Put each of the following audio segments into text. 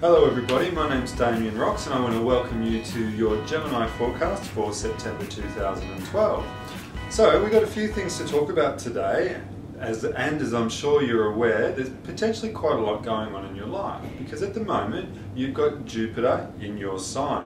Hello everybody, my name's Damien Rocks and I want to welcome you to your Gemini forecast for September 2012. So we've got a few things to talk about today, as I'm sure you're aware, there's potentially quite a lot going on in your life because at the moment you've got Jupiter in your sign.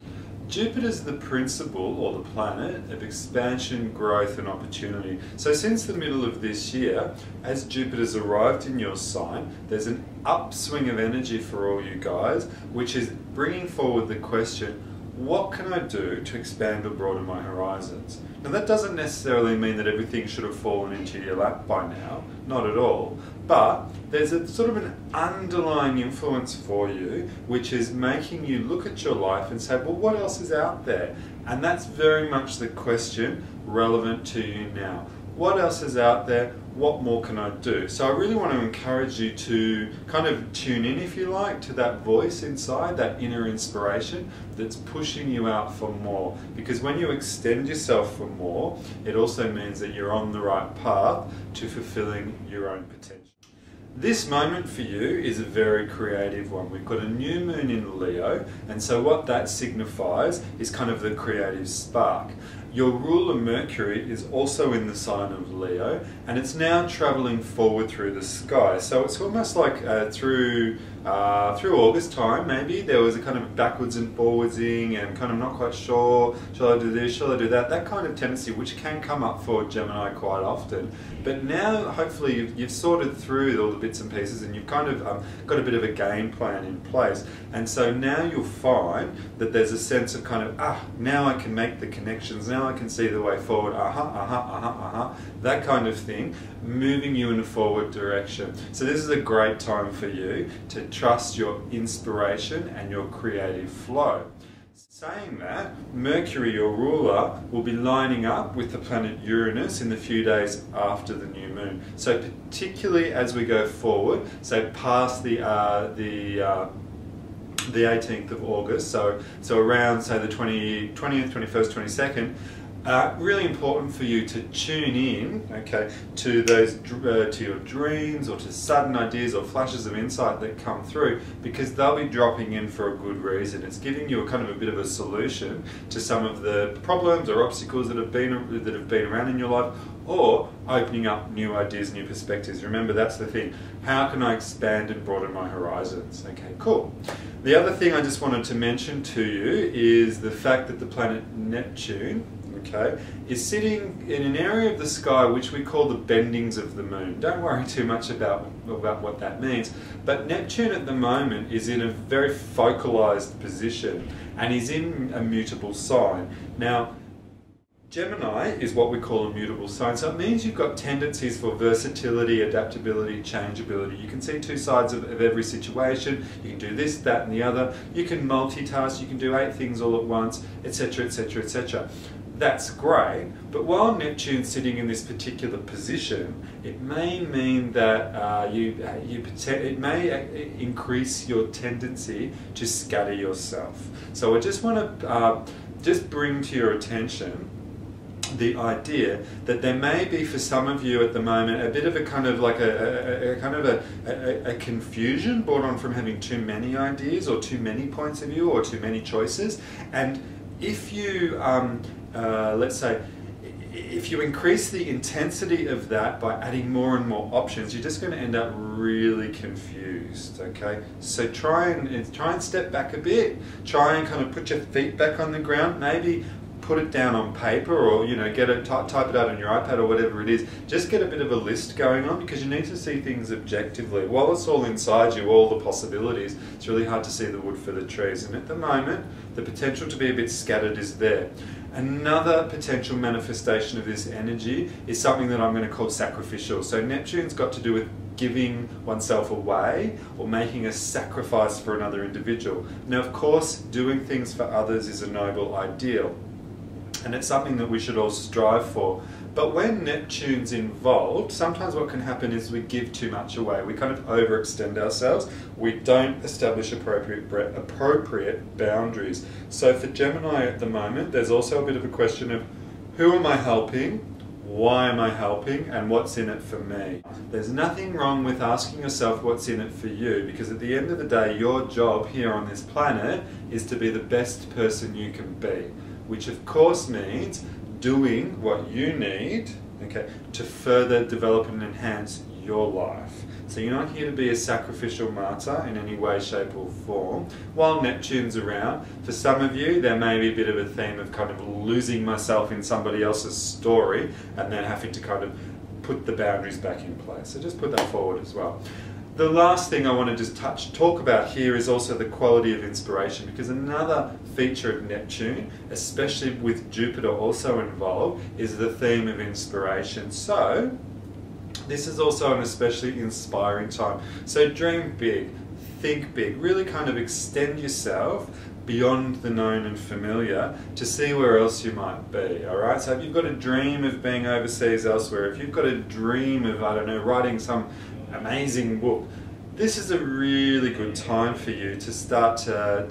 Jupiter's the principle, or the planet, of expansion, growth and opportunity. So since the middle of this year, as Jupiter's arrived in your sign, there's an upswing of energy for all you guys, which is bringing forward the question, what can I do to expand or broaden my horizons? Now that doesn't necessarily mean that everything should have fallen into your lap by now, not at all, but there's a sort of an underlying influence for you which is making you look at your life and say, well, what else is out there? And that's very much the question relevant to you now. What else is out there? What more can I do? So I really want to encourage you to kind of tune in, if you like, to that voice inside, that inner inspiration that's pushing you out for more. Because when you extend yourself for more, it also means that you're on the right path to fulfilling your own potential. This moment for you is a very creative one. We've got a new moon in Leo, and so what that signifies is kind of the creative spark. Your ruler Mercury is also in the sign of Leo, and it's now travelling forward through the sky. So it's almost like through August time, maybe, there was a kind of backwards and forwardsing and kind of not quite sure, shall I do this, shall I do that, that kind of tendency which can come up for Gemini quite often. But now hopefully you've sorted through all the bits and pieces and you've kind of got a bit of a game plan in place. And so now you'll find that there's a sense of kind of, now I can make the connections, now I can see the way forward, that kind of thing, moving you in a forward direction. So this is a great time for you to trust your inspiration and your creative flow. Saying that, Mercury, your ruler, will be lining up with the planet Uranus in the few days after the new moon. So particularly as we go forward, so past the 18th of August, so around, say, the 20th, 21st, 22nd, really important for you to tune in, okay, to those to your dreams or to sudden ideas or flashes of insight that come through, because they'll be dropping in for a good reason. It's giving you a kind of a bit of a solution to some of the problems or obstacles that have been around in your life, or opening up new ideas, new perspectives. Remember, that's the thing. How can I expand and broaden my horizons? Okay, cool. The other thing I just wanted to mention to you is the fact that the planet Neptune, okay, is sitting in an area of the sky which we call the bendings of the moon. Don't worry too much about what that means, but Neptune at the moment is in a very focalized position and is in a mutable sign. Now, Gemini is what we call a mutable sign, so it means you've got tendencies for versatility, adaptability, changeability. You can see two sides of every situation. You can do this, that and the other. You can multitask, you can do 8 things all at once, etc, etc, etc. That's great, but while Neptune's sitting in this particular position, it may mean that it may increase your tendency to scatter yourself. So I just want to just bring to your attention the idea that there may be, for some of you at the moment, a bit of a kind of like a confusion brought on from having too many ideas or too many points of view or too many choices. And if you let's say, if you increase the intensity of that by adding more and more options, you're just going to end up really confused, okay? So try and step back a bit, try and kind of put your feet back on the ground, maybe put it down on paper, or type it out on your iPad or whatever it is. Just get a bit of a list going on, because you need to see things objectively. While it's all inside you, all the possibilities, it's really hard to see the wood for the trees. And at the moment, the potential to be a bit scattered is there. Another potential manifestation of this energy is something that I'm going to call sacrificial. So Neptune's got to do with giving oneself away or making a sacrifice for another individual. Now, of course, doing things for others is a noble ideal, and it's something that we should all strive for. But when Neptune's involved, sometimes what can happen is we give too much away. We kind of overextend ourselves. We don't establish appropriate boundaries. So for Gemini at the moment, there's also a bit of a question of, who am I helping? why am I helping and what's in it for me. There's nothing wrong with asking yourself what's in it for you, because at the end of the day, your job here on this planet is to be the best person you can be, which of course means doing what you need, okay, to further develop and enhance your life. So you're not here to be a sacrificial martyr in any way, shape or form. While Neptune's around, for some of you there may be a bit of a theme of kind of losing myself in somebody else's story and then having to kind of put the boundaries back in place. So just put that forward as well. The last thing I want to just talk about here is also the quality of inspiration, because another feature of Neptune, especially with Jupiter also involved, is the theme of inspiration. So this is also an especially inspiring time. So dream big, think big, really kind of extend yourself beyond the known and familiar to see where else you might be, alright? So if you've got a dream of being overseas elsewhere, if you've got a dream of, I don't know, writing some amazing book, this is a really good time for you to start to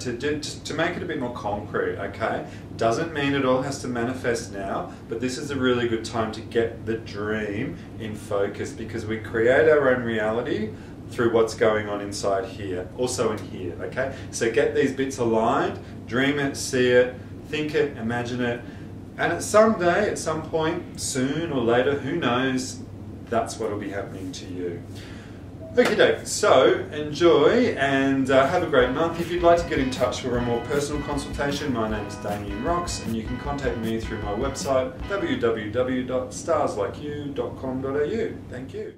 make it a bit more concrete, okay? Doesn't mean it all has to manifest now, but this is a really good time to get the dream in focus, because we create our own reality through what's going on inside here, also in here, okay? So get these bits aligned, dream it, see it, think it, imagine it, and at some day, at some point, soon or later, who knows, that's what will be happening to you. Okay, Dave, so enjoy and have a great month. If you'd like to get in touch for a more personal consultation, my name is Damien Rocks, and you can contact me through my website www.starslikeyou.com.au. Thank you.